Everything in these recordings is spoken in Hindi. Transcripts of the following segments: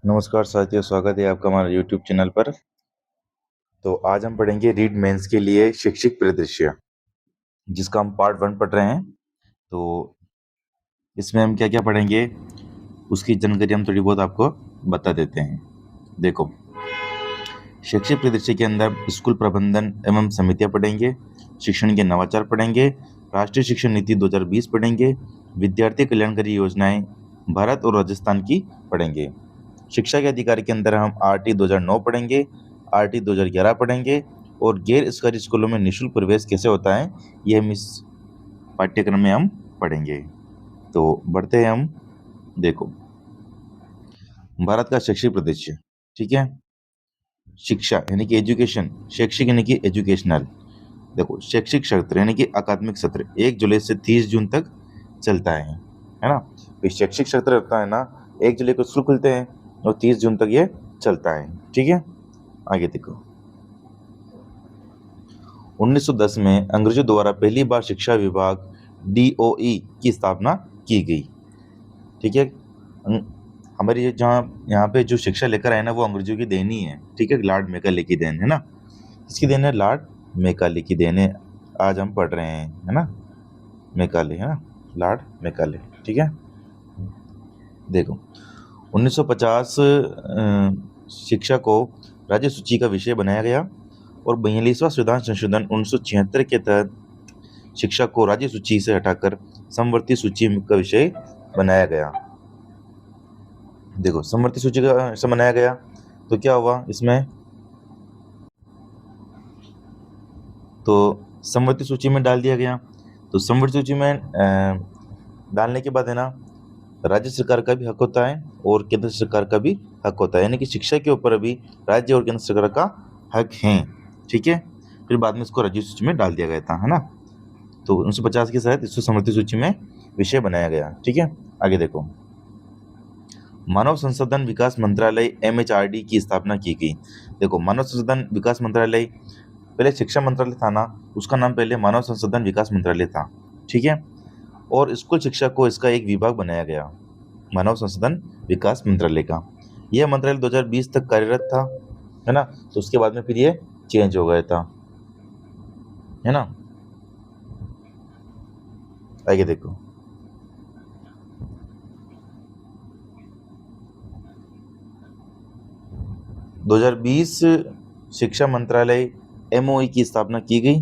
नमस्कार साथियों, स्वागत है आपका हमारे यूट्यूब चैनल पर। तो आज हम पढ़ेंगे रीड मेंस के लिए शैक्षिक परिदृश्य, जिसका हम पार्ट 1 पढ़ रहे हैं। तो इसमें हम क्या-क्या पढ़ेंगे, उसकी जानकारी हम थोड़ी बहुत आपको बता देते हैं। देखो, शैक्षिक परिदृश्य के अंदर स्कूल प्रबंधन एवं समितियाँ पढ़ेंगे, शिक्षण के नवाचार पढ़ेंगे, राष्ट्रीय शिक्षा नीति 2020 पढ़ेंगे, विद्यार्थी कल्याणकारी योजनाएँ भारत और राजस्थान की पढ़ेंगे। शिक्षा के अधिकार के अंदर हम आरटी 2009 पढ़ेंगे, आरटी 2011 पढ़ेंगे और गैर सरकारी स्कूलों में निःशुल्क प्रवेश कैसे होता है, ये हम इस पाठ्यक्रम में हम पढ़ेंगे। तो बढ़ते हैं हम। देखो, भारत का शैक्षिक परिदृश्य, ठीक है। शिक्षा यानी कि एजुकेशन, शैक्षिक यानी कि एजुकेशनल। देखो, शैक्षिक सत्र यानी कि अकादमिक सत्र 1 जुलाई से 30 जून तक चलता है ना। तो शैक्षिक सत्र होता है ना, 1 जुलाई को स्कूल खुलते हैं और 30 जून तक ये चलता है, ठीक है। आगे देखो, 1910 में अंग्रेजों द्वारा पहली बार शिक्षा विभाग DOE की स्थापना की गई, ठीक है। हमारी जहाँ यहाँ पे जो शिक्षा लेकर आए ना, वो अंग्रेजों की देन ही है, ठीक है। लॉर्ड मैकाले की देन है ना। किसकी देन है? लॉर्ड मैकाले की देन है। आज हम पढ़ रहे हैं, है ना, मैकाले, है ना, लॉर्ड मैकाले, ठीक है। देखो, 1950 शिक्षा को राज्य सूची का विषय बनाया गया और 42वां संविधान संशोधन 1976 के तहत शिक्षा को राज्य सूची से हटाकर समवर्ती सूची का विषय बनाया गया। देखो, समवर्ती सूची का विषय बनाया गया तो क्या हुआ इसमें, तो समवर्ती सूची में डाल दिया गया। तो समवर्ती सूची में डालने के बाद है ना, राज्य सरकार का भी हक होता है और केंद्र सरकार का भी हक होता है, यानी कि शिक्षा के ऊपर अभी राज्य और केंद्र सरकार का हक है, ठीक है। फिर बाद में इसको राज्य सूची में डाल दिया गया था, है ना। तो 1950 के तहत इसको समवर्ती सूची में विषय बनाया गया, ठीक है। आगे देखो, मानव संसाधन विकास मंत्रालय MHRD की स्थापना की गई। देखो, मानव संसाधन विकास मंत्रालय, पहले शिक्षा मंत्रालय था ना, उसका नाम पहले मानव संसाधन विकास मंत्रालय था, ठीक है। और स्कूल शिक्षा को इसका एक विभाग बनाया गया, मानव संसाधन विकास मंत्रालय का। यह मंत्रालय 2020 तक कार्यरत था, है ना। तो उसके बाद में फिर ये चेंज हो गया था, है ना। आगे देखो, 2020 शिक्षा मंत्रालय MOE की स्थापना की गई।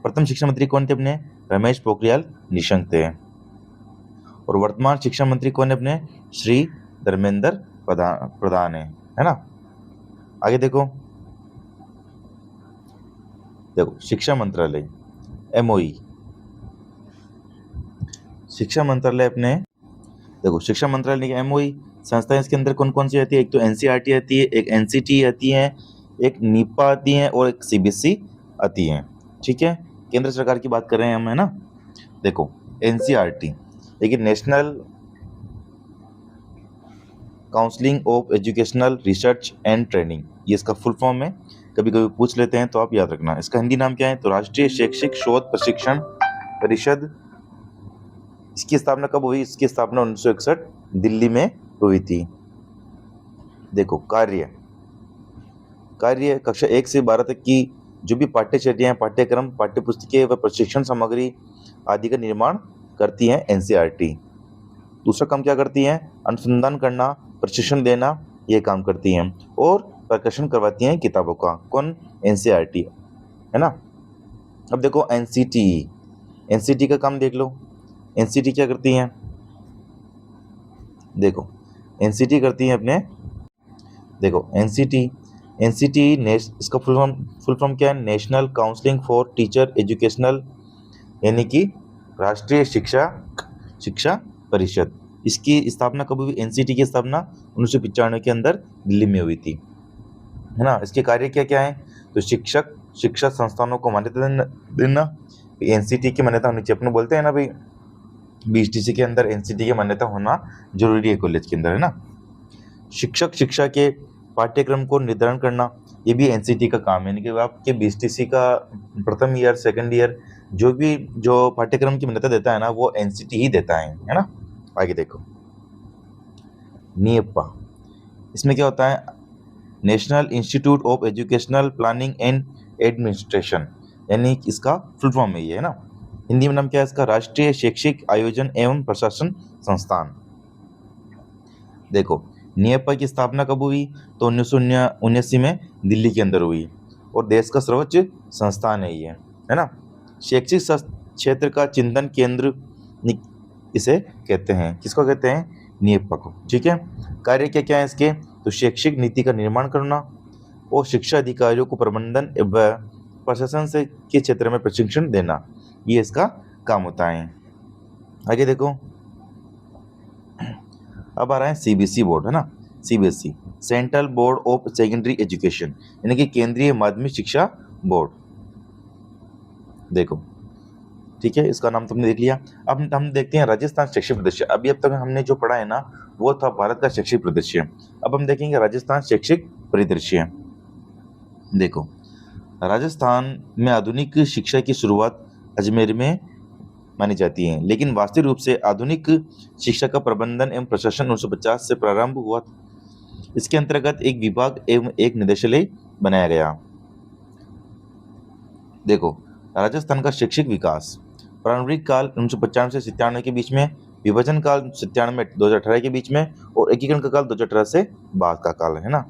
प्रथम शिक्षा मंत्री कौन थे अपने? रमेश पोखरियाल निशंक थे। और वर्तमान शिक्षा मंत्री कौन है अपने? श्री धर्मेंद्र प्रधान है ना। आगे देखो, देखो शिक्षा मंत्रालय MOE, शिक्षा मंत्रालय अपने, देखो शिक्षा मंत्रालय की MOE संस्थाएं इसके अंदर कौन कौन सी आती है? एक तो NCERT आती है, एक NCT आती है, एक NIPA आती है और एक CBSE आती है, ठीक है। केंद्र सरकार की बात कर रहे हैं हम, है ना। देखो, NCERT एक national counselling of educational research and training, ये इसका फुल फॉर्म है। कभी कभी पूछ लेते हैं तो आप याद रखना। इसका हिंदी नाम क्या है? तो राष्ट्रीय शैक्षिक शोध प्रशिक्षण परिषद। इसकी स्थापना कब हुई? इसकी स्थापना 1961 दिल्ली में हुई थी। देखो, कार्य कार्य कक्षा 1 से 12 तक की जो भी पाठ्यचर्याएं, पाठ्यक्रम, पाठ्यपुस्तकें व प्रशिक्षण सामग्री आदि का निर्माण करती है NCERT। दूसरा काम क्या करती हैं? अनुसंधान करना, प्रशिक्षण देना, ये काम करती हैं और प्रकाशन करवाती हैं किताबों का। कौन? NCERT, है ना। अब देखो NCT का काम देख लो। NCT क्या करती हैं? देखो, NCT करती हैं अपने, देखो NCT इसका फुल फॉर्म क्या है? National counselling for teacher educational, यानी कि राष्ट्रीय शिक्षा परिषद। इसकी स्थापना कब हुई? NCT की स्थापना 1995 के अंदर दिल्ली में हुई थी, है ना। इसके कार्य क्या क्या है? तो शिक्षा संस्थानों को मान्यता देना। NCT की मान्यता होनी चाहिए। अपने बोलते हैं ना भाई, BSTC के अंदर NCT की मान्यता होना जरूरी है कॉलेज के अंदर, है ना। शिक्षक शिक्षा के पाठ्यक्रम को निर्धारण करना, ये भी NCT का काम है, यानी कि आपके BSTC का प्रथम ईयर, सेकंड ईयर जो पाठ्यक्रम की मान्यता देता है ना, वो NCT ही देता है ना। आगे देखो, NIPA इसमें क्या होता है, national institute of educational planning and administration, यानी कि इसका फुल फॉर्म है ये, है ना। हिंदी में नाम क्या है इसका, राष्ट्रीय शैक्षिक आयोजन एवं प्रशासन संस्थान। देखो, निएपा की स्थापना कब हुई, तो 1979 में दिल्ली के अंदर हुई, और देश का सर्वोच्च संस्थान है ये, है ना। शैक्षिक क्षेत्र का चिंतन केंद्र इसे कहते हैं, किसको कहते हैं, निएपा को, ठीक है। कार्य क्या क्या है इसके, तो शैक्षिक नीति का निर्माण करना और शिक्षा अधिकारियों को प्रबंधन व प्रशासन से के क्षेत्र में प्रशिक्षण देना, ये इसका काम होता है। आगे देखो, अब आ रहा है सीबीएसई बोर्ड, है ना। CBSE, central board of secondary education, यानी कि केंद्रीय माध्यमिक शिक्षा बोर्ड। देखो, ठीक है, इसका नाम तुमने देख लिया। अब हम देखते हैं राजस्थान शैक्षिक परिदृश्य। अभी अब तक हमने जो पढ़ा है ना, वो था भारत का शैक्षिक परिदृश्य। अब हम देखेंगे राजस्थान शैक्षिक परिदृश्य। देखो, राजस्थान में आधुनिक शिक्षा की शुरुआत अजमेर में मानी जाती है, लेकिन वास्तविक रूप से आधुनिक शिक्षा का प्रबंधन एवं प्रशासन 1950 से प्रारंभ हुआ। इसके अंतर्गत एक विभाग एवं एक निदेशालय बनाया गया। देखो, राजस्थान का शैक्षिक विकास, प्रारंभिक काल 1995 से 97 के बीच में, विभाजन काल 97 2018 के बीच में, और एकीकरण का काल 2018 से बाद का काल, है ना।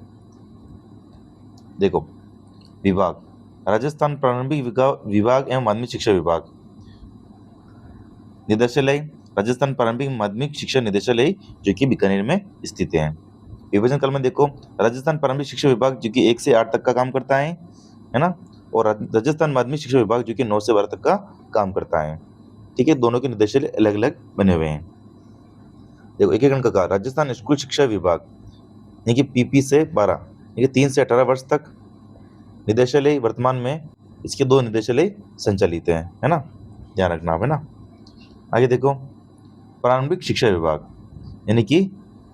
देखो, विभाग, राजस्थान प्रारंभिक विभाग एवं माध्यमिक शिक्षा विभाग। निदेशालय, राजस्थान प्रारंभिक माध्यमिक शिक्षा निदेशालय, जो कि बीकानेर में स्थित है। विभाजन काल में देखो, राजस्थान प्रारंभिक शिक्षा विभाग जो कि 1 से 8 तक का काम करता है ना, और राजस्थान माध्यमिक शिक्षा विभाग जो कि 9 से 12 तक का काम करता है, ठीक है। दोनों के निदेशालय अलग अलग बने हुए हैं। देखो, एकीकरण का काल, राजस्थान स्कूल शिक्षा विभाग, यानी कि PP से 12, यानी कि 3 से 18 वर्ष तक। निदेशालय, वर्तमान में इसके 2 निदेशालय संचालित हैं, है ना, ध्यान रखना आप, है ना। आगे देखो, प्रारंभिक शिक्षा विभाग, यानी कि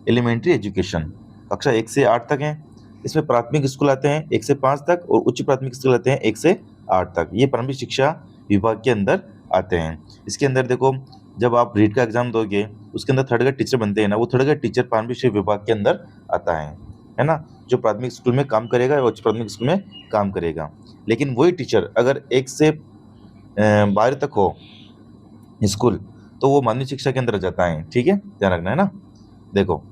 एलिमेंट्री एजुकेशन, कक्षा 1 से 8 तक है। इसमें प्राथमिक स्कूल आते हैं 1 से 5 तक, और उच्च प्राथमिक स्कूल आते हैं 1 से 8 तक। ये प्रारंभिक शिक्षा विभाग के अंदर आते हैं। इसके अंदर देखो, जब आप रीट का एग्जाम दोगे, उसके अंदर थर्ड ग्रेड टीचर बनते हैं ना, वो थर्ड ग्रेड टीचर प्रारंभिक शिक्षा विभाग के अंदर आता है ना। जो प्राथमिक स्कूल में काम करेगा वो उच्च प्राथमिक स्कूल में काम करेगा। लेकिन वही टीचर अगर 1 से 12 तक हो स्कूल, तो वो माध्यमिक शिक्षा के अंदर जाता है, ठीक है, ध्यान रखना, है ना। देखो,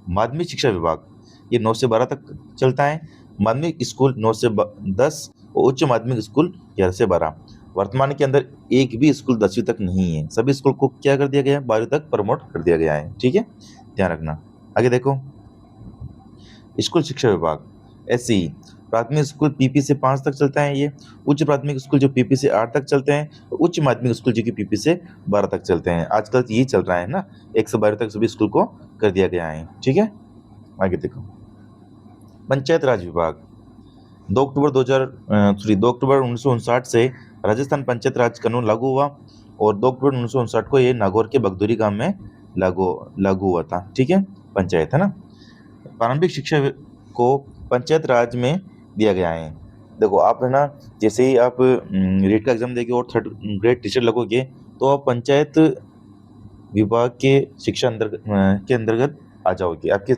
माध्यमिक शिक्षा विभाग ये 9 से 12 तक चलता है। माध्यमिक स्कूल 9 से 10, और उच्च माध्यमिक स्कूल 11 से 12। वर्तमान के अंदर एक भी स्कूल 10वीं तक नहीं है, सभी स्कूल को क्या कर दिया गया है, 12वीं तक प्रमोट कर दिया गया है, ठीक है, ध्यान रखना। आगे देखो, स्कूल शिक्षा विभाग, SCE, प्राथमिक स्कूल PP से 5 तक चलता है ये। उच्च प्राथमिक स्कूल जो PP से 8 तक चलते हैं, और उच्च माध्यमिक स्कूल जो कि PP से 12 तक चलते हैं। आजकल यही चल रहा है ना, 1 से 12 तक सभी स्कूल को कर दिया गया है, ठीक है। आगे देखो, पंचायत राज विभाग, 2 अक्टूबर 1959 से राजस्थान पंचायत राज कानून लागू हुआ, और 2 अक्टूबर 1959 को ये नागौर के बगदूरी गांव में लागू हुआ था, ठीक है, पंचायत, है ना। प्रारंभिक शिक्षा को पंचायत राज में दिया गया है। देखो, आप है ना, जैसे ही आप रीट का एग्जाम देंगे और थर्ड ग्रेड टीचर लगोगे, तो आप पंचायत विभाग के शिक्षा के अंतर्गत आ जाओगे। आपके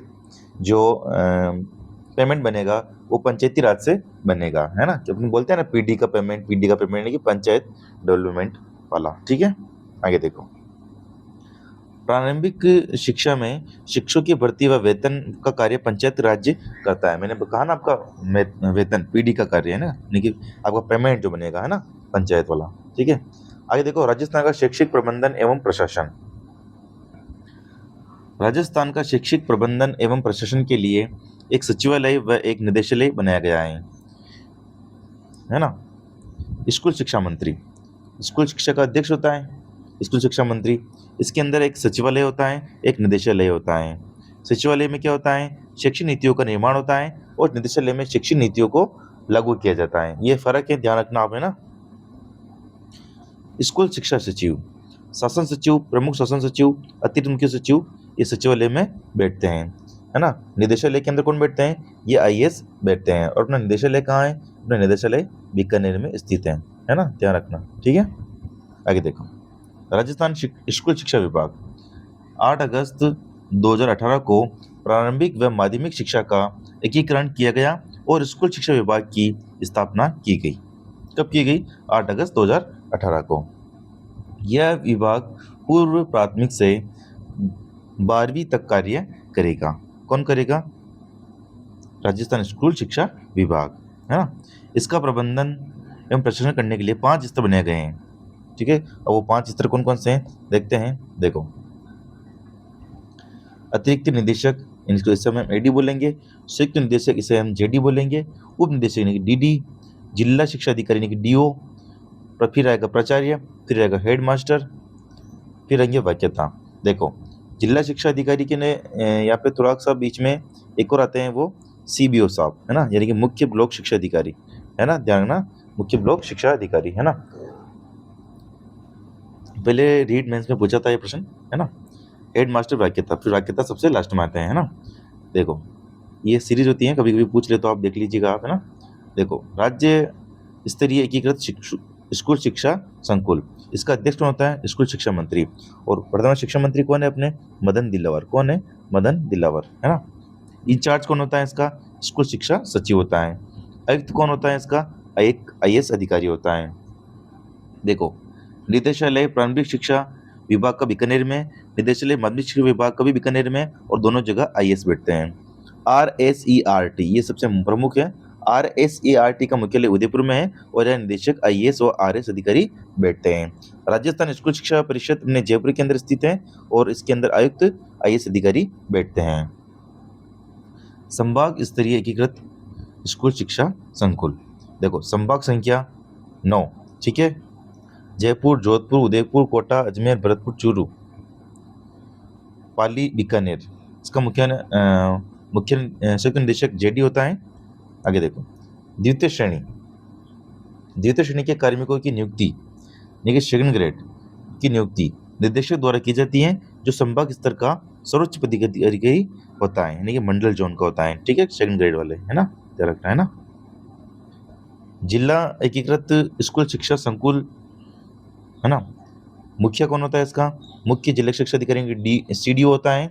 जो पेमेंट बनेगा वो पंचायती राज से बनेगा, है ना। जब हम बोलते हैं ना PD का पेमेंट यानी कि पंचायत डेवलपमेंट वाला, ठीक है। आगे देखो, प्रारंभिक शिक्षा में शिक्षकों की भर्ती व वेतन का कार्य पंचायत राज्य करता है। मैंने कहा ना, आपका वेतन PD का कार्य है ना, लेकिन आपका पेमेंट जो बनेगा, है ना, पंचायत वाला, ठीक है। आगे देखो, राजस्थान का शैक्षिक प्रबंधन एवं प्रशासन। राजस्थान का शैक्षिक प्रबंधन एवं प्रशासन के लिए एक सचिवालय व एक निदेशालय बनाया गया है ना। स्कूल शिक्षा मंत्री, स्कूल शिक्षा का अध्यक्ष होता है स्कूल शिक्षा मंत्री। इसके अंदर एक सचिवालय होता है, एक निदेशालय होता है। सचिवालय में क्या होता है, शैक्षिक नीतियों का निर्माण होता है, और निदेशालय में शैक्षिक नीतियों को लागू किया जाता है। ये फर्क है, ध्यान रखना आप, है ना। स्कूल शिक्षा सचिव, शासन सचिव, प्रमुख शासन सचिव, अतिरिक्त मुख्य सचिव, ये सचिवालय में बैठते हैं, है ना। निदेशालय के अंदर कौन बैठते हैं, ये IAS बैठते हैं। और अपना निदेशालय कहाँ है, अपना निदेशालय बीकानेर में स्थित है ना, ध्यान रखना, ठीक है। आगे देखो, राजस्थान स्कूल शिक्षा विभाग 8 अगस्त 2018 को प्रारंभिक व माध्यमिक शिक्षा का एकीकरण किया गया और स्कूल शिक्षा विभाग की स्थापना की गई। कब की गई? 8 अगस्त 2018 को। यह विभाग पूर्व प्राथमिक से 12वीं तक कार्य करेगा। कौन करेगा? राजस्थान स्कूल शिक्षा विभाग, है ना। इसका प्रबंधन एवं प्रशासन करने के लिए 5 स्तर बनाए गए हैं। ठीक है, अब वो 5 स्तर कौन कौन से हैं देखते हैं। देखो, अतिरिक्त निदेशक, इनको इसे हम एडी बोलेंगे। संयुक्त निदेशक, इसे हम जेडी बोलेंगे। उप निदेशक यानी कि डीडी। जिला शिक्षा अधिकारी यानी कि डीओ। फिर आएगा प्राचार्य, फिर आएगा हेड मास्टर, फिर आएंगे वाक्यता। देखो, जिला शिक्षा अधिकारी के ने यहाँ पे थोड़ा सा बीच में एक और आते हैं, वो सीबीओ साहब, है ना, यानी कि मुख्य ब्लॉक शिक्षा अधिकारी, है ना, ध्यान रखना, मुख्य ब्लॉक शिक्षा अधिकारी, है ना। पहले रीड मेंस में पूछा था ये प्रश्न, है ना। हेड मास्टर, वाक्यता, फिर वाक्यता सबसे लास्ट में आते हैं, है ना। देखो, ये सीरीज होती है, कभी कभी पूछ ले तो आप देख लीजिएगा आप, है ना। देखो, राज्य स्तरीय एकीकृत स्कूल शिक्षा संकुल, इसका अध्यक्ष कौन होता है? स्कूल शिक्षा मंत्री। और वर्तमान शिक्षा मंत्री कौन है अपने? मदन दिलावर। कौन है? मदन दिलावर, है ना। इंचार्ज कौन होता है इसका? स्कूल शिक्षा सचिव होता है। आयुक्त कौन होता है इसका? एक आईएएस अधिकारी होता है। देखो, निदेशालय प्रारंभिक शिक्षा विभाग का बीकानेर में, निदेशालय माध्यमिक शिक्षा विभाग का भी बीकानेर में, और दोनों जगह आईएएस बैठते हैं। RSERT ये सबसे प्रमुख है। RSERT का मुख्यालय उदयपुर में है और यह निदेशक आईएएस और आरएस अधिकारी बैठते हैं। राजस्थान स्कूल शिक्षा परिषद अपने जयपुर के अंदर स्थित है और इसके अंदर आयुक्त आईएएस अधिकारी बैठते हैं। संभाग स्तरीय एकीकृत स्कूल शिक्षा संकुल, देखो संभाग संख्या 9, ठीक है। जयपुर, जोधपुर, उदयपुर, कोटा, अजमेर, भरतपुर, चूरू, पाली, बीकानेर। इसका मुख्य संयुक्त निदेशक जेडी होता है। आगे देखो, द्वितीय श्रेणी के कार्मिकों की नियुक्ति यानी कि सेकंड ग्रेड की नियुक्ति निदेशक द्वारा की जाती है, जो संभाग स्तर का सर्वोच्च पदाधिकारी होता है, यानी कि मंडल जोन का होता है, ठीक है, सेकंड ग्रेड वाले, है ना, ध्यान रखना, है ना। जिला एकीकृत स्कूल शिक्षा संकुल, है ना, मुखिया कौन होता है इसका? मुख्य जिला शिक्षा अधिकारी सीडीओ होता है।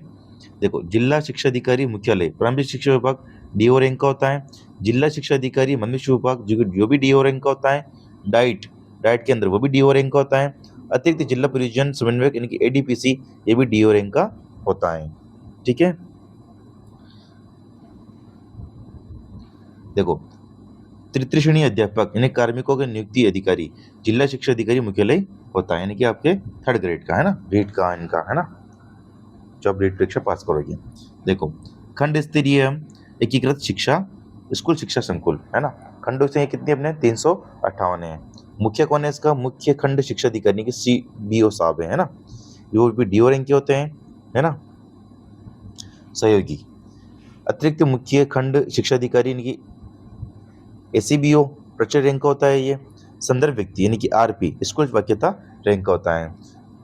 देखो, जिला शिक्षा अधिकारी मुख्यालय प्रारंभिक शिक्षा विभाग डीओ रैंक का होता है। जिला शिक्षा अधिकारी माध्यमिक शिक्षा विभाग जो भी डीओ रैंक का होता है। डाइट के अंदर वो भी डीओ रैंक का होता है। अतिरिक्त जिला परियोजना समन्वयक यानी कि एडीपीसी, ये भी डीओ रैंक का होता है, ठीक है। देखो, तृतीय श्रेणी अध्यापक यानी कार्मिकों के नियुक्ति अधिकारी जिला शिक्षा अधिकारी मुख्यालय होता है, यानी कि आपके थर्ड ग्रेड का, है ना, रीट का इनका, है ना, जो आप रीट परीक्षा पास करोगे। देखो, खंड स्तरीय एकीकृत शिक्षा स्कूल शिक्षा संकुल, है ना। खंडों से कितनी अपने 358 है। मुख्य कौन है इसका? मुख्य खंड शिक्षा अधिकारी के सीबीओ साहब है ना, जो भी डीओ रैंक के होते हैं, है ना। सहयोगी अतिरिक्त मुख्य खंड शिक्षा अधिकारी यानी कि एसीबीओ प्रचुर रैंक का होता है। ये संदर्भ व्यक्ति यानी कि आरपी स्कूल वाक्यता रैंक का होता है।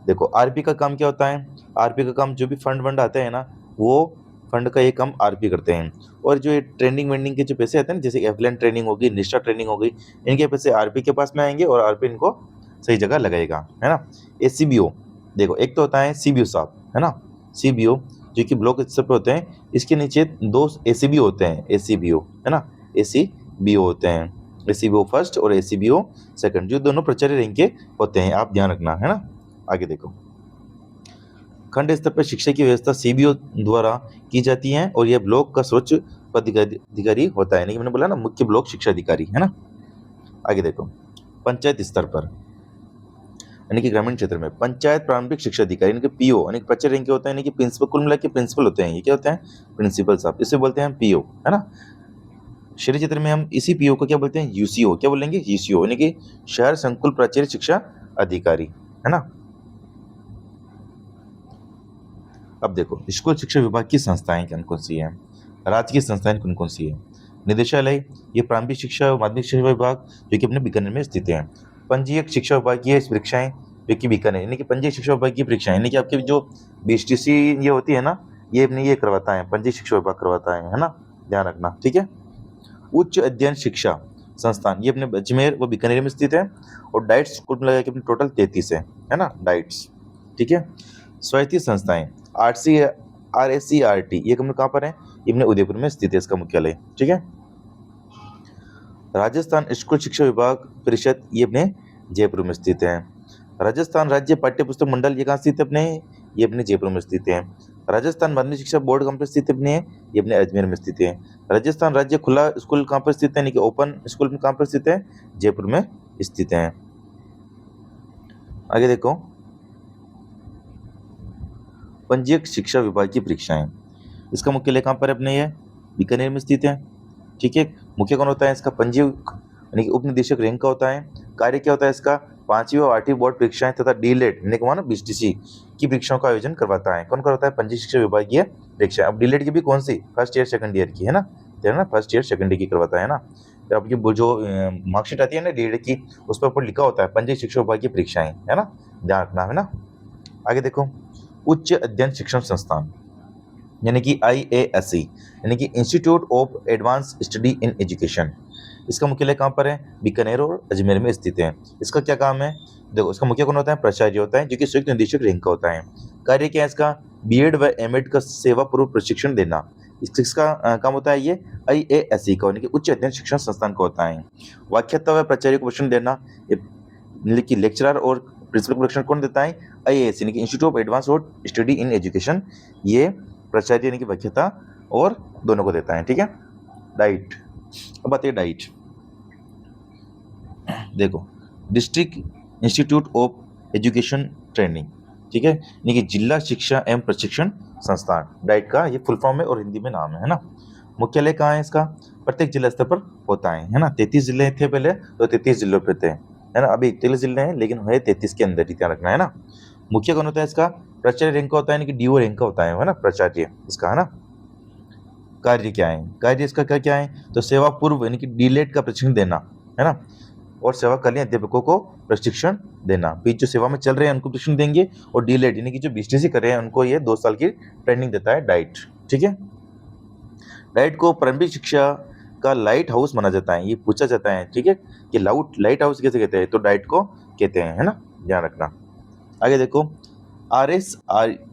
देखो, आरपी का काम क्या होता है? आरपी का काम जो भी फंड आते हैं ना, वो फंड का ये काम आरपी करते हैं। और जो ये ट्रेनिंग वेंडिंग के जो पैसे आते हैं ना, जैसे एफलेन ट्रेनिंग होगी, निष्ठा ट्रेनिंग हो गई, इनके पैसे आरपी के पास में आएंगे और आरपी इनको सही जगह लगाएगा, है ना। एसीबीओ, देखो एक तो होता है सीबीओ साहब, है ना, सीबीओ जो कि ब्लॉक स्तर पे होते हैं। इसके नीचे 2 एसीबीओ होते हैं, एसीबीओ, है ना, एसीबीओ होते हैं, एसीबीओ फर्स्ट और एसीबीओ सेकंड, जो दोनों प्राचार्य रैंक के होते हैं, आप ध्यान रखना, है ना। आगे देखो, खंड स्तर पर शिक्षा की व्यवस्था सीबीओ द्वारा की जाती है और यह ब्लॉक का सर्वोच्च पदाधिकारी होता है, यानी कि मैंने बोला ना, मुख्य ब्लॉक शिक्षा अधिकारी, है ना। आगे देखो, पंचायत स्तर पर यानी कि ग्रामीण क्षेत्र में पंचायत प्रारंभिक शिक्षा अधिकारी यानी कि पीओ यानी कि प्राचार्य रैंक के होते हैं, यानी कि प्रिंसिपल, कुल मिला के प्रिंसिपल होते हैं। ये क्या होते हैं? प्रिंसिपल साहब, इसे बोलते हैं पीओ, है ना। शहरी क्षेत्र में हम इसी पीओ को क्या बोलते हैं? यूसीओ। क्या बोलेंगे? यूसीओ, यानी कि शहर संकुल प्राचार्य शिक्षा अधिकारी, है ना। अब देखो, स्कूल शिक्षा विभाग की संस्थाएं कौन कौन सी हैं, राज्य की संस्थाएं कौन कौन सी है। निदेशालय, ये प्रारंभिक शिक्षा और माध्यमिक शिक्षा विभाग जो कि अपने बीकानेर में स्थित है। पंजीयक शिक्षा विभाग की परीक्षाएं जो कि बीकानेर, यानी कि पंजीयक शिक्षा विभाग की परीक्षाएं, यानी कि आपकी जो बीएसटीसी ये होती है ना, ये अपनी ये करवाता है, पंजीयक शिक्षा विभाग करवाता है ना, ध्यान रखना, ठीक है। उच्च अध्ययन शिक्षा संस्थान, ये अपने अजमेर व बीकानेर में स्थित है। और डाइट्स कुल मिला के अपने टोटल 33 है ना, डाइट्स, ठीक है। स्वायत्त संस्थाएं, RSCRT ये कंपनी कहाँ पर है? ये अपने उदयपुर में स्थित है इसका मुख्यालय। ठीक है। राजस्थान स्कूल शिक्षा विभाग परिषद ये अपने जयपुर में स्थित है। राजस्थान राज्य पाठ्य पुस्तक मंडल ये कहाँ स्थित है अपने? ये अपने जयपुर में स्थित है। राजस्थान माध्यमिक शिक्षा बोर्ड कहाँ पर स्थित अपने है? ये अपने अजमेर में स्थित है। राजस्थान राज्य खुला स्कूल कहाँ पर स्थित है, यानी कि ओपन स्कूल में कहाँ पर स्थित है? जयपुर में स्थित है। आगे देखो, पंजीयक शिक्षा विभाग की परीक्षाएं, इसका मुख्यालय कहाँ पर अपने? ये बीकानेर में स्थित है। ठीक है। मुख्य कौन होता है इसका? पंजीयक यानी कि उप निदेशक रैंक का होता है। कार्य क्या होता है इसका? 5वीं और 8वीं बोर्ड परीक्षाएं तथा डीलेट यानी कि वहाँ ना BCTC की परीक्षाओं का आयोजन करवाता है। कौन करवाता है? पंजीयक शिक्षा विभागीय परीक्षा। अब डीलेट की भी कौन सी? फर्स्ट ईयर सेकंड ईयर की है ना, फर्स्ट ईयर सेकंड ईयर की करवाता है ना। तो आपकी जो मार्कशीट आती है ना डीलेट की, उस पर ऊपर लिखा होता है पंजीयक शिक्षा विभाग की परीक्षाएं, है ना, ध्यान रखना है ना। आगे देखो, उच्च अध्ययन शिक्षण संस्थान यानी कि IASE यानी कि institute of advance study in education, इसका मुख्यालय कहाँ पर है? बीकानेर और अजमेर में स्थित है। इसका क्या काम है? देखो, इसका मुख्य कौन होता है? प्राचार्य होता है, जो कि संयुक्त निदेशक रैंक का होता है। कार्य क्या है इसका? बीएड व एमएड का सेवा पूर्व प्रशिक्षण देना, इसका काम होता है। ये IASE का यानी कि उच्च अध्ययन शिक्षण संस्थान का होता है। व्याख्याता व प्राचार्य को प्रशिक्षण देना, लेक्चरर और प्रिंसिपल को प्रशिक्षण कौन देता है? IASE यानी कि institute of advance study in education, ये प्राचार्य यानी कि व्याख्याता और दोनों को देता है। ठीक है। डाइट, अब आती है डाइट। देखो, district institute of education training, ठीक है, यानी कि जिला शिक्षा एवं प्रशिक्षण संस्थान, डाइट का ये फुल फॉर्म है और हिंदी में नाम है ना। मुख्यालय कहाँ है इसका? प्रत्येक जिला स्तर पर होता है ना। 33 जिले थे पहले, तो 33 जिलों पे थे, है ना। अभी 41 जिले हैं, लेकिन है 33 के अंदर ही, ध्यान रखना है ना। मुख्य कौन होता है इसका? प्राचार्य रैंक का होता है, यानी कि DO रैंक का होता है ना, प्राचार्य इसका, है ना। कार्य क्या है? कार्य इसका क्या क्या है? तो सेवा पूर्व यानी कि डीलेट का प्रशिक्षण देना, है ना, और सेवाकालीन अध्यापकों को प्रशिक्षण देना। बीच जो सेवा में चल रहे हैं उनको प्रशिक्षण देंगे, और डीलेट यानी कि जो BCTC कर रहे हैं उनको ये 2 साल की ट्रेनिंग देता है डाइट। ठीक है। डाइट को प्रारंभिक शिक्षा का लाइट हाउस माना जाता है, ये पूछा जाता है। ठीक है, कि लाइट हाउस कैसे कहते हैं? तो डाइट को कहते हैं, है ना, ध्यान रखना। आगे देखो, RSCERT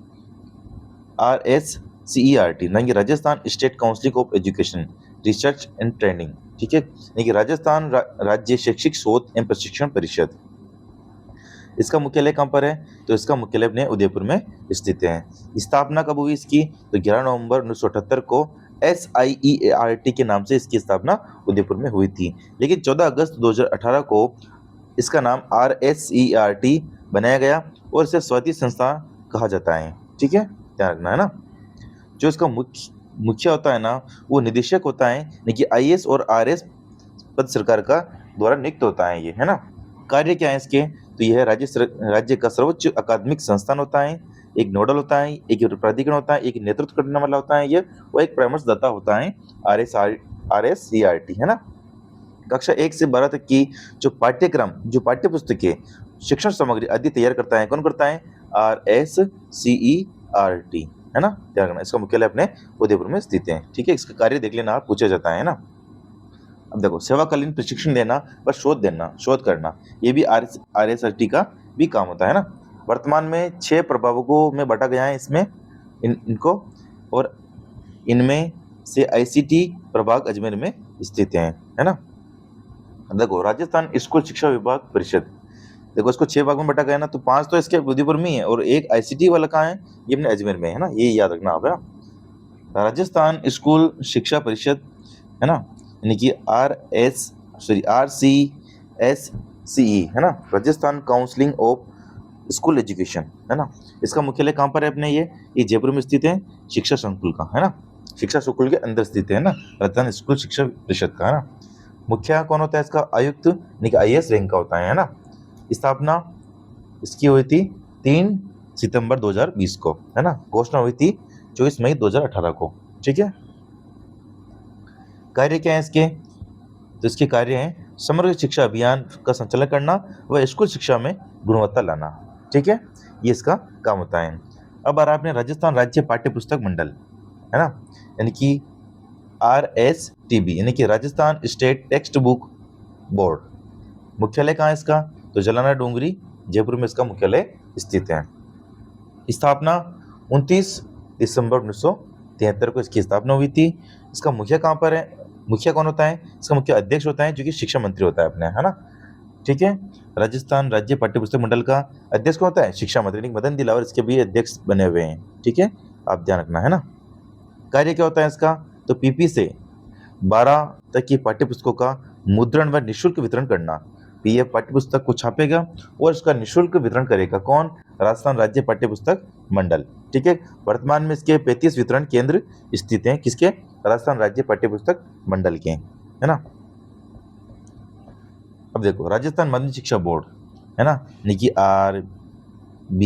यानी कि Rajasthan state council of education research and training, ठीक है, यानी कि राजस्थान राज्य शैक्षिक शोध एवं प्रशिक्षण परिषद, इसका मुख्यालय कहाँ पर है? तो इसका मुख्यालय अपने उदयपुर में स्थित है। स्थापना कब हुई इसकी? तो 11 नवंबर 1978 को SIEART के नाम से इसकी स्थापना उदयपुर में हुई थी, लेकिन 14 अगस्त 2018 को इसका नाम RSCERT बनाया गया और इसे स्वायत्त संस्था कहा जाता है। ठीक है, ध्यान रखना है ना। जो इसका मुख्य होता है ना, वो निदेशक होता है, यानी कि IAS और RS पद सरकार का द्वारा नियुक्त होता है ये, है ना। कार्य क्या है इसके? तो यह राज्य का सर्वोच्च अकादमिक संस्थान होता है। एक नोडल होता है, एक प्राधिकरण होता है, एक नेतृत्व करने वाला होता है ये, वो एक परामर्शदाता होता है, RSCERT, है ना। कक्षा 1 से 12 तक की जो पाठ्य पुस्तकें, शिक्षण सामग्री आदि तैयार करता है, कौन करता है? RSCERT, है ना, ध्यान रखना। इसका मुख्यालय अपने उदयपुर में स्थित है। ठीक है, इसका कार्य देख लेना, पूछा जाता है ना। अब देखो, सेवाकालीन प्रशिक्षण देना व शोध करना, ये भी RSCERT का भी काम होता है ना। वर्तमान में 6 प्रभागों में बांटा गया है इसमें इनको, और इनमें से ICT प्रभाग अजमेर में स्थित है ना। देखो, राजस्थान स्कूल शिक्षा विभाग परिषद, देखो इसको 6 भाग में बांटा गया ना, तो 5 तो इसके उदयपुर में ही है, और एक ICT वाला कहाँ है? ये अपने अजमेर में है ना, ये याद रखना आप, है ना। राजस्थान स्कूल शिक्षा परिषद, है ना, यानी कि RCSCE, है ना, Rajasthan counselling of school education, है ना। इसका मुख्यालय कहाँ पर है अपने? ये जयपुर में स्थित है, शिक्षा संकुल का, है ना, शिक्षा संकुल के अंदर स्थित है ना, राजस्थान स्कूल शिक्षा परिषद का, है ना। मुखिया कौन होता है इसका? आयुक्त यानी कि IAS रैंक का होता है ना। स्थापना इसकी हुई थी 3 सितंबर 2020 को, है ना। घोषणा हुई थी 24 मई 2018 को। ठीक है। कार्य क्या है इसके? तो इसके कार्य हैं समग्र शिक्षा अभियान का संचालन करना व स्कूल शिक्षा में गुणवत्ता लाना। ठीक है, ये इसका काम होता है। अब आ रहा है अपने राजस्थान राज्य पाठ्य पुस्तक मंडल, है ना, यानी कि RSTB यानी कि Rajasthan state text book board. मुख्यालय कहाँ है इसका? तो जलाना डोंगरी, जयपुर में इसका मुख्यालय स्थित है। स्थापना 29 दिसंबर 1973 को इसकी स्थापना हुई थी। इसका मुखिया कहाँ पर है, मुखिया कौन होता है, इसका मुख्य अध्यक्ष होता है जो कि शिक्षा मंत्री होता है अपने, है ना। ठीक है, राजस्थान राज्य पाठ्य पुस्तक मंडल का अध्यक्ष कौन होता है, शिक्षा मंत्री, लेकिन मदन दिलावर इसके भी अध्यक्ष बने हुए हैं। ठीक है, आप ध्यान रखना, है ना। कार्य क्या होता है इसका, तो पीपी से 12 तक की पाठ्य पुस्तकों का मुद्रण व निःशुल्क वितरण करना। पीएफ पाठ्य पुस्तक को छापेगा और इसका निःशुल्क वितरण करेगा कौन, राजस्थान राज्य पाठ्य पुस्तक मंडल। ठीक है, वर्तमान में इसके 35 वितरण केंद्र स्थित हैं, किसके, राजस्थान राज्य पाठ्य पुस्तक मंडल के, है ना। अब देखो राजस्थान माध्यमिक शिक्षा बोर्ड, है ना, यानी कि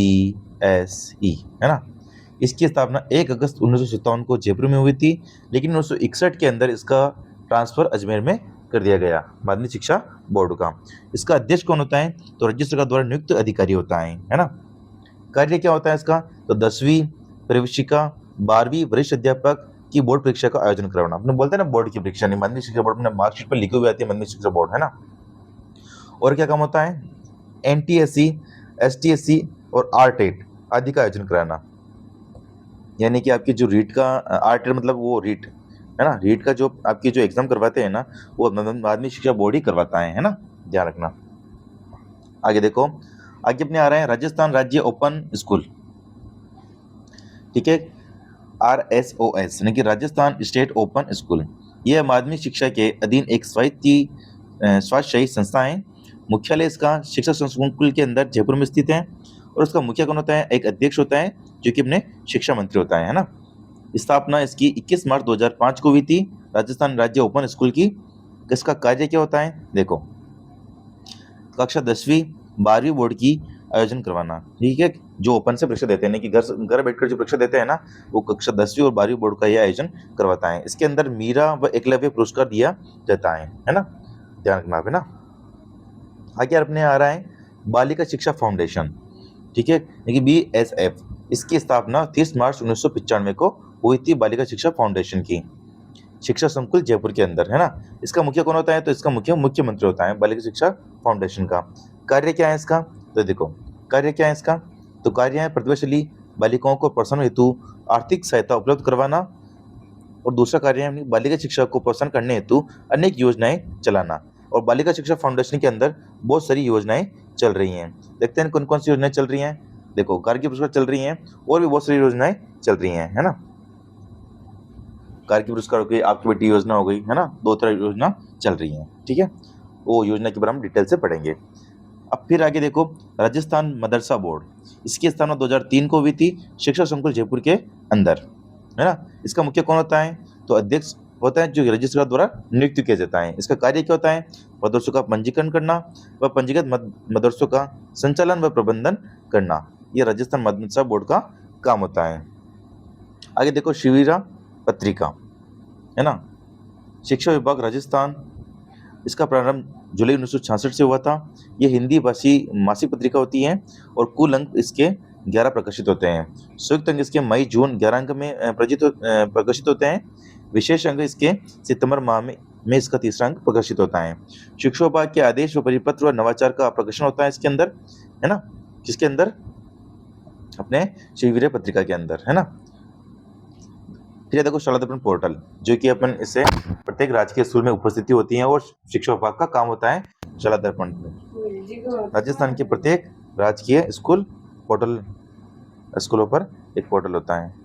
RBSE, है ना। इसकी स्थापना 1 अगस्त 1957 को जयपुर में हुई थी, लेकिन 1961 के अंदर इसका ट्रांसफर अजमेर में कर दिया गया, माध्यमिक शिक्षा बोर्ड का। इसका अध्यक्ष कौन होता है, तो राज्य सरकार द्वारा नियुक्त अधिकारी होता है ना। कार्य क्या होता है इसका, तो 10वीं प्रवेशिका 12वीं वरिष्ठ अध्यापक की बोर्ड परीक्षा का आयोजन करवाना। अपने बोलते हैं ना बोर्ड की परीक्षा, नहीं, माध्यमिक शिक्षा बोर्ड में मार्कशीट पर लिखी हुई आती है माध्यमिक शिक्षा बोर्ड, है ना। और क्या काम होता है, NTSE, STSC और RTET आदि का आयोजन कराना। यानी कि आपकी जो रीट का RTET मतलब वो रीट, है ना, रीट का जो आपकी जो एग्जाम करवाते हैं ना, वो माध्यमिक शिक्षा बोर्ड ही करवाता है ना, ध्यान रखना। आगे देखो, आगे अपने आ रहे हैं राजस्थान राज्य ओपन स्कूल। ठीक है, RSOS यानी कि राजस्थान स्टेट ओपन स्कूल। यह माध्यमिक शिक्षा के अधीन एक स्वायत्तशासी संस्था है। मुख्यालय इसका शिक्षा संकुल के अंदर जयपुर में स्थित है और उसका मुखिया कौन होता है, एक अध्यक्ष होता है जो कि अपने शिक्षा मंत्री होता है ना। स्थापना इसकी 21 मार्च 2005 को हुई थी, राजस्थान राज्य ओपन स्कूल की। इसका कार्य क्या होता है, देखो, कक्षा 10वीं 12वीं बोर्ड की आयोजन करवाना। ठीक है, जो ओपन से परीक्षा देते हैं, कि घर बैठकर जो परीक्षा देते हैं ना, वो कक्षा 10वीं और 12वीं बोर्ड का यह आयोजन करवाता है। इसके अंदर मीरा व एकलव्य पुरस्कार दिया जाता है ना, ध्यान रखना है ना। आगे अपने आ रहा है बालिका शिक्षा फाउंडेशन। ठीक है, यानी BSF। इसकी स्थापना 30 मार्च 1995 को हुई थी, बालिका शिक्षा फाउंडेशन की, शिक्षा संकुल जयपुर के अंदर, है ना। इसका मुखिया कौन होता है, तो इसका मुख्यमंत्री होता है बालिका शिक्षा फाउंडेशन का। कार्य क्या है इसका, तो देखो कार्य क्या है इसका, तो कार्य है प्रतिभाशाली बालिकाओं को प्रोत्साहन हेतु आर्थिक सहायता उपलब्ध करवाना, और दूसरा कार्य है बालिका शिक्षा को प्रोत्साहन करने हेतु अनेक योजनाएं चलाना। और बालिका शिक्षा फाउंडेशन के अंदर बहुत सारी योजनाएं चल रही हैं। देखते हैं कौन कौन सी योजनाएं चल रही हैं। देखो, गार्गी पुरस्कार चल रही हैं और भी बहुत सारी योजनाएं चल रही हैं, है ना। गार्गी पुरस्कार हो गई, आपकी बेटी योजना हो गई, है ना, 2 तरह की योजना चल रही हैं। ठीक है, वो योजना के बारे में डिटेल से पढ़ेंगे। अब फिर आगे देखो, राजस्थान मदरसा बोर्ड। इसकी स्थापना 2003 को हुई थी, शिक्षा संकुल जयपुर के अंदर, है ना। इसका मुख्य कौन होता है, तो अध्यक्ष होता है जो राज्य सरकार द्वारा नियुक्त किया जाता है। इसका कार्य क्या होता है, मदरसों का पंजीकरण करना व पंजीकृत मदरसों का संचालन व प्रबंधन करना। यह राजस्थान मदरसा बोर्ड का काम होता है। आगे देखो, शिविरा पत्रिका, है ना, शिक्षा विभाग राजस्थान। इसका प्रारंभ जुलाई 1966 से हुआ था। ये हिंदी भाषी मासिक पत्रिका होती है और कुल अंक इसके 11 प्रकाशित होते हैं। संयुक्त अंक इसके मई जून 11 अंक में प्रकाशित होते हैं। विशेष अंक इसके सितंबर माह में इसका तीसरा अंक प्रकाशित होता है। शिक्षा विभाग के आदेश व परिपत्र व नवाचार का प्रकाशन होता है इसके अंदर, है ना, किसके अंदर, अपने शिविर पत्रिका के अंदर, है ना। फिर देखो शाला दर्पण पोर्टल, जो कि अपन इससे प्रत्येक राजकीय स्कूल में उपस्थिति होती है और शिक्षा विभाग का काम होता है शाला दर्पण में। राजस्थान के प्रत्येक राजकीय स्कूलों पर एक पोर्टल होता है।